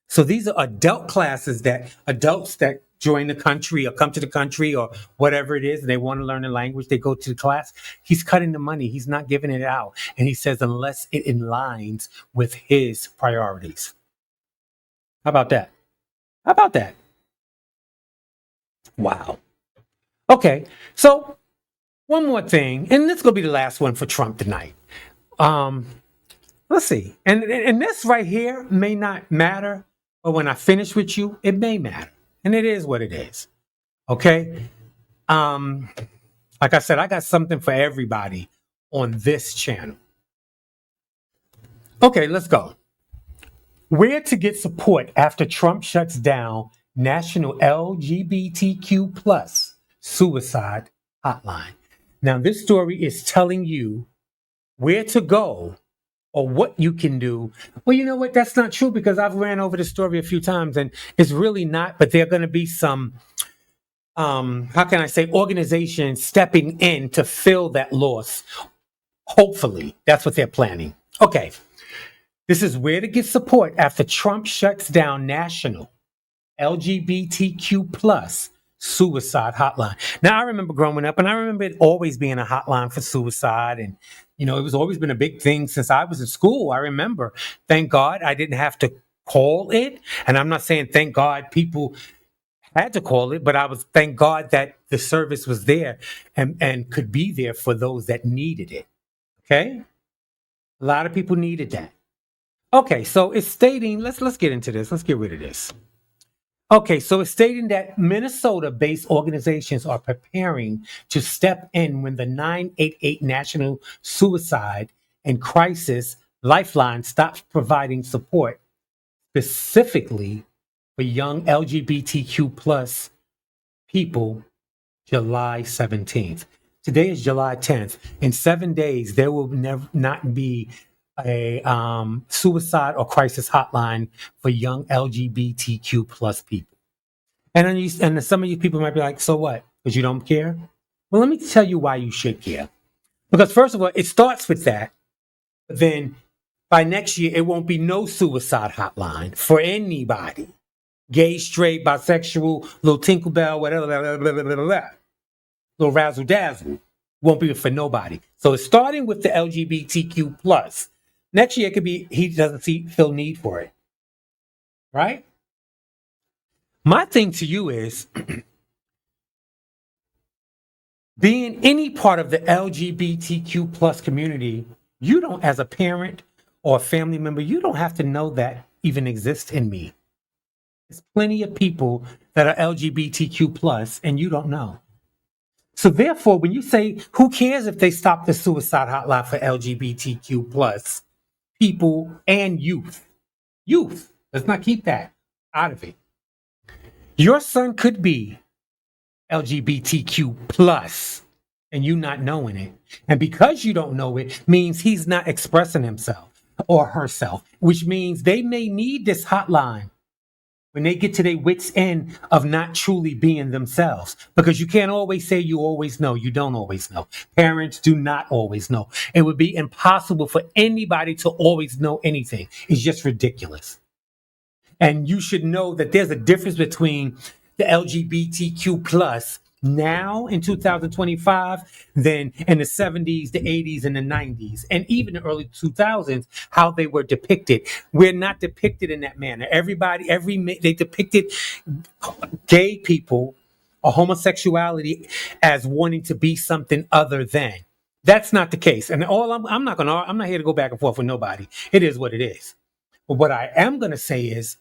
So these are adult classes that adults that join the country or come to the country or whatever it is, and they want to learn the language, they go to the class. He's cutting the money. He's not giving it out. And he says, unless it aligns with his priorities. How about that? How about that? Wow. Okay. So one more thing, and this is going to be the last one for Trump tonight. Um, let's see. And this right here may not matter, but when I finish with you, it may matter. And it is what it is. Okay. Um, like I said, I got something for everybody on this channel. Okay, let's go. Where to get support after Trump shuts down National LGBTQ plus suicide hotline. Now, this story is telling you where to go or what you can do. Well, you know what? That's not true, because I've ran over the story a few times and it's really not, but there are going to be some, how can I say, organizations stepping in to fill that loss. Hopefully, that's what they're planning. Okay. This is where to get support after Trump shuts down National LGBTQ plus suicide hotline. Now, I remember growing up, and I remember it always being a hotline for suicide. And, you know, it was always been a big thing since I was in school. I remember, thank God I didn't have to call it. And I'm not saying thank God people had to call it, but thank God that the service was there and could be there for those that needed it. Okay? A lot of people needed that. Okay, so it's stating, let's get into this. Let's get rid of this. Okay, so it's stating that Minnesota-based organizations are preparing to step in when the 988 National Suicide and Crisis Lifeline stops providing support specifically for young LGBTQ plus people July 17th. Today is July 10th. In 7 days, there will not be a suicide or crisis hotline for young LGBTQ plus people. And and some of you people might be like, so what? Because you don't care? Well, let me tell you why you should care. Because first of all, it starts with that. But then by next year, it won't be no suicide hotline for anybody. Gay, straight, bisexual, little Tinkerbell, whatever, blah, blah, blah, blah, blah, blah. Little razzle dazzle. Won't be for nobody. So it's starting with the LGBTQ plus. Next year, it could be he doesn't feel need for it. Right? My thing to you is being any part of the LGBTQ plus community, you don't, as a parent or a family member, you don't have to know that even exists in me. There's plenty of people that are LGBTQ plus and you don't know. So therefore, when you say, who cares if they stop the suicide hotline for LGBTQ plus people and youth? Youth. Let's not keep that out of it. Your son could be LGBTQ plus and you not knowing it. And because you don't know it means he's not expressing himself or herself, which means they may need this hotline. when they get to their wits' end of not truly being themselves. Because you can't always say you always know. You don't always know. Parents do not always know. It would be impossible for anybody to always know anything. It's just ridiculous. And you should know that there's a difference between the LGBTQ plus now in 2025 than in the 70s, the 80s, and the 90s, and even the early 2000s, how they were depicted. We're not depicted in that manner. They depicted gay people or homosexuality as wanting to be something other than. That's not the case. And I'm not here to go back and forth with nobody. It is what it is. But what I am going to say is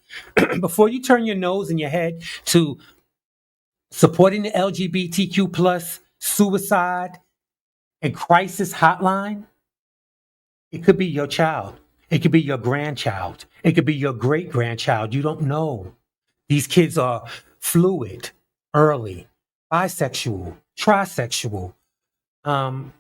before you turn your nose and your head to supporting the LGBTQ plus suicide and crisis hotline, it could be your child. It could be your grandchild. It could be your great grandchild. You don't know. These kids are fluid, early, bisexual, trisexual. Um,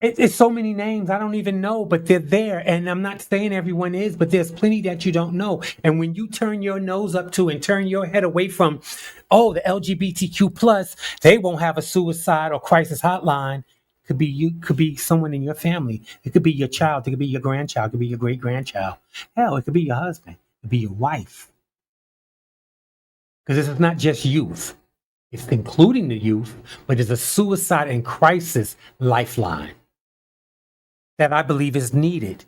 it's so many names I don't even know, but they're there. And I'm not saying everyone is, but there's plenty that you don't know. And when you turn your nose up to and turn your head away from, oh, the LGBTQ plus, they won't have a suicide or crisis hotline. Could be you, could be someone in your family. It could be your child. It could be your grandchild. It could be your great grandchild. Hell, it could be your husband. It could be your wife. Because this is not just youth. It's including the youth, but it's a suicide and crisis lifeline that I believe is needed.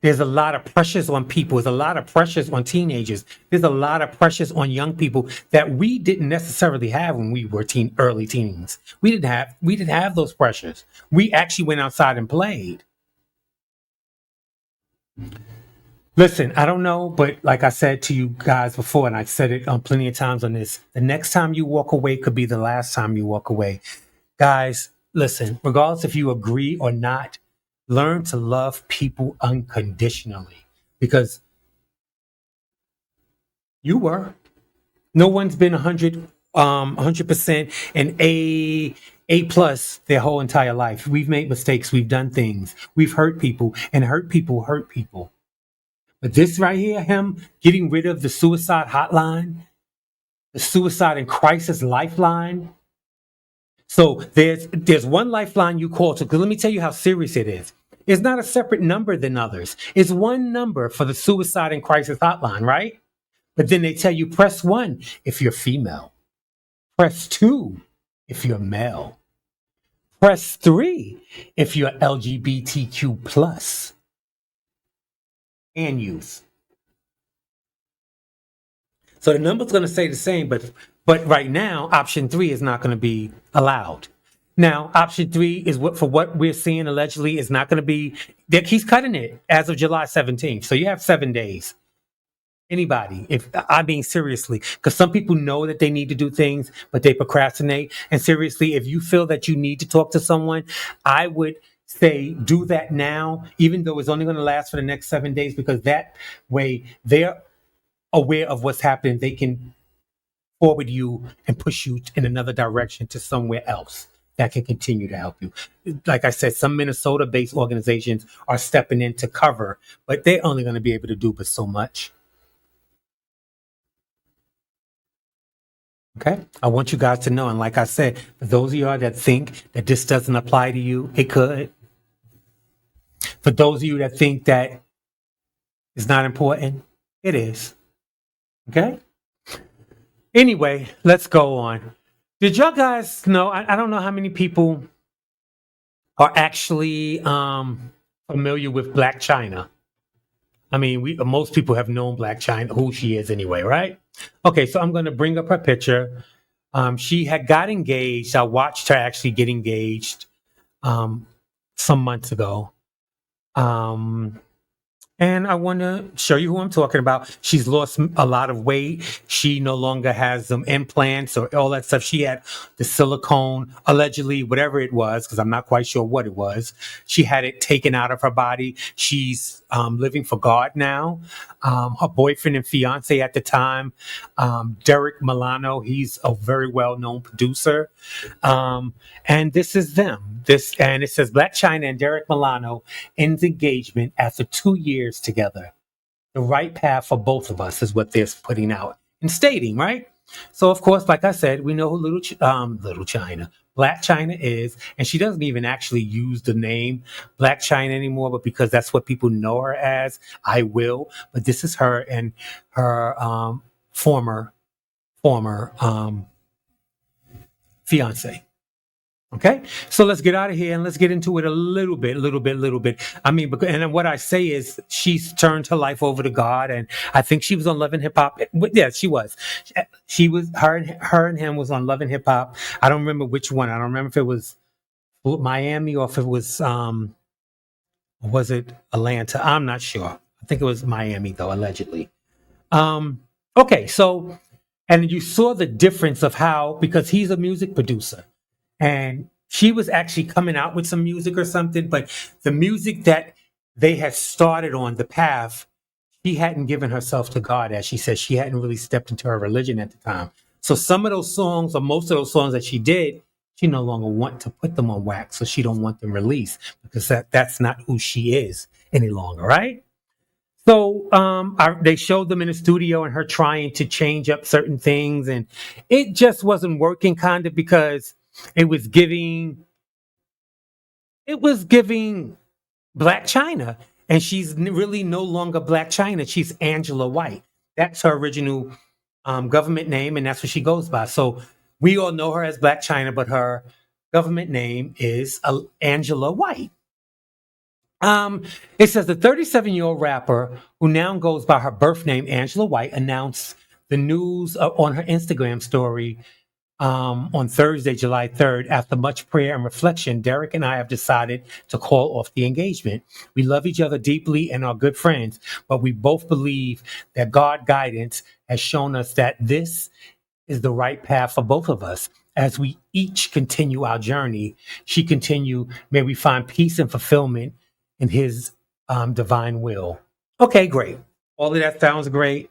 There's a lot of pressures on people. There's a lot of pressures on teenagers. There's a lot of pressures on young people that we didn't necessarily have when we were early teens. We didn't have those pressures. We actually went outside and played. Listen, I don't know, but like I said to you guys before, and I've said it plenty of times on this, the next time you walk away could be the last time you walk away. Guys, listen, regardless if you agree or not, learn to love people unconditionally because you were. No one's been 100% and A plus their whole entire life. We've made mistakes. We've done things. We've hurt people, and hurt people hurt people. But this right here, him getting rid of the suicide hotline, the suicide and crisis lifeline. So there's one lifeline you call to, because let me tell you how serious it is. It's not a separate number than others. It's one number for the suicide and crisis hotline, right? But then they tell you press 1 if you're female, press 2 if you're male, press 3 if you're LGBTQ plus and youth. So the number's going to stay the same, but right now, option 3 is not going to be allowed. Now, option 3 is what we're seeing allegedly is not going to be. He's cutting it as of July 17th. So you have 7 days. Anybody, seriously, because some people know that they need to do things, but they procrastinate. And seriously, if you feel that you need to talk to someone, I would say do that now, even though it's only going to last for the next 7 days, because that way they're aware of what's happening. They can forward you and push you in another direction to somewhere else that can continue to help you. Like I said, some Minnesota-based organizations are stepping in to cover, but they're only going to be able to do but so much. Okay? I want you guys to know, and like I said, for those of y'all that think that this doesn't apply to you, it could. For those of you that think that it's not important, it is. Okay? Anyway, let's go on. Did y'all guys know? I don't know how many people are actually familiar with Black Chyna. I mean, most people have known Black Chyna, who she is anyway, right? Okay, so I'm going to bring up her picture. She had got engaged. I watched her actually get engaged some months ago. And I want to show you who I'm talking about. She's lost a lot of weight. She no longer has some implants or all that stuff. She had the silicone, allegedly, whatever it was, because I'm not quite sure what it was. She had it taken out of her body. She's living for God now. Her boyfriend and fiance at the time, Derek Milano, he's a very well-known producer. And this is them. And it says Black Chyna and Derek Milano ends engagement after 2 years together. the right path for both of us is what they're putting out and stating, right? So of course, like I said, we know who little China, Black China is, and she doesn't even actually use the name Black China anymore, but because that's what people know her as, I will. But this is her and her former fiance. Okay, so let's get out of here and let's get into it a little bit. I mean, and then what I say is she's turned her life over to God, and I think she was on Love and Hip Hop. Yeah, she was. She was her and him was on Love and Hip Hop. I don't remember which one. I don't remember if it was Miami or if it was it Atlanta. I'm not sure. I think it was Miami though, allegedly. Um, okay, so and you saw the difference of how because he's a music producer and she was actually coming out with some music or something, but the music that they had started on the path, she hadn't given herself to God, as she said. She hadn't really stepped into her religion at the time. So some of those songs, or most of those songs that she did, she no longer want to put them on wax, so she don't want them released because that's not who she is any longer, right? So they showed them in the studio and her trying to change up certain things, and it just wasn't working, kind of because it was giving it was giving Black China, and she's really no longer Black China. She's Angela White. That's her original government name, and that's what she goes by. So we all know her as Black China, but her government name is Angela White. It says the 37-year-old rapper, who now goes by her birth name, Angela White, announced the news on her Instagram story on Thursday, July 3rd. After much prayer and reflection, Derek and I have decided to call off the engagement. We love each other deeply and are good friends, but we both believe that God guidance has shown us that this is the right path for both of us. As we each continue our journey, she continued, may we find peace and fulfillment in his divine will. Okay, great. All of that sounds great.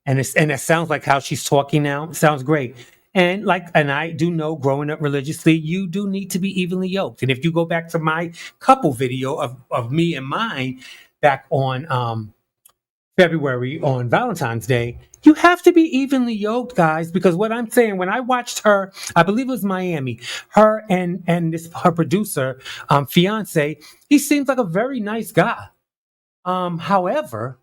And that sounds like how she's talking now. Sounds great. And I do know growing up religiously, you do need to be evenly yoked. And if you go back to my couple video of me and mine back on February on Valentine's Day, you have to be evenly yoked, guys, because what I'm saying, when I watched her, I believe it was Miami, her and this her producer, fiance, he seems like a very nice guy. However,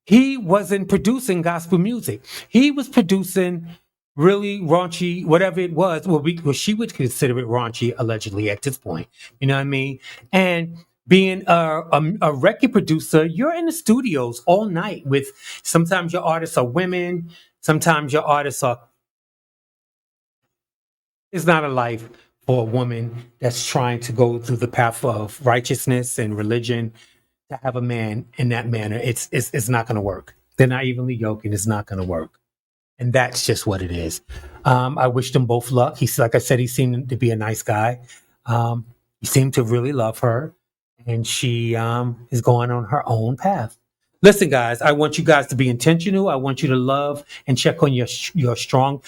he wasn't producing gospel music. He was producing really raunchy, whatever it was. Well, she would consider it raunchy, allegedly, at this point. You know what I mean? And being a record producer, you're in the studios all night with sometimes your artists are women, sometimes your artists are. It's not a life for a woman that's trying to go through the path of righteousness and religion to have a man in that manner. It's not going to work. They're not evenly yoked, and it's not going to work. And that's just what it is. I wish them both luck. He's like I said, he seemed to be a nice guy. He seemed to really love her, and she is going on her own path. Listen, guys, I want you guys to be intentional. I want you to love and check on your strong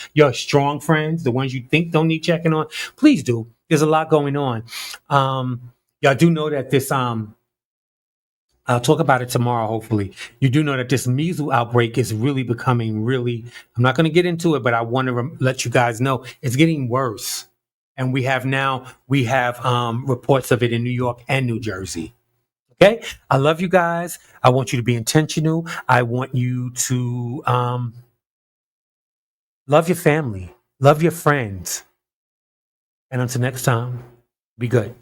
friends, the ones you think don't need checking on. Please do. There's a lot going on. Y'all do know that this I'll talk about it tomorrow, hopefully. You do know that this measles outbreak is really becoming really, I'm not going to get into it, but I want to let you guys know it's getting worse. And we have reports of it in New York and New Jersey. Okay. I love you guys. I want you to be intentional. I want you to love your family, love your friends. And until next time, be good.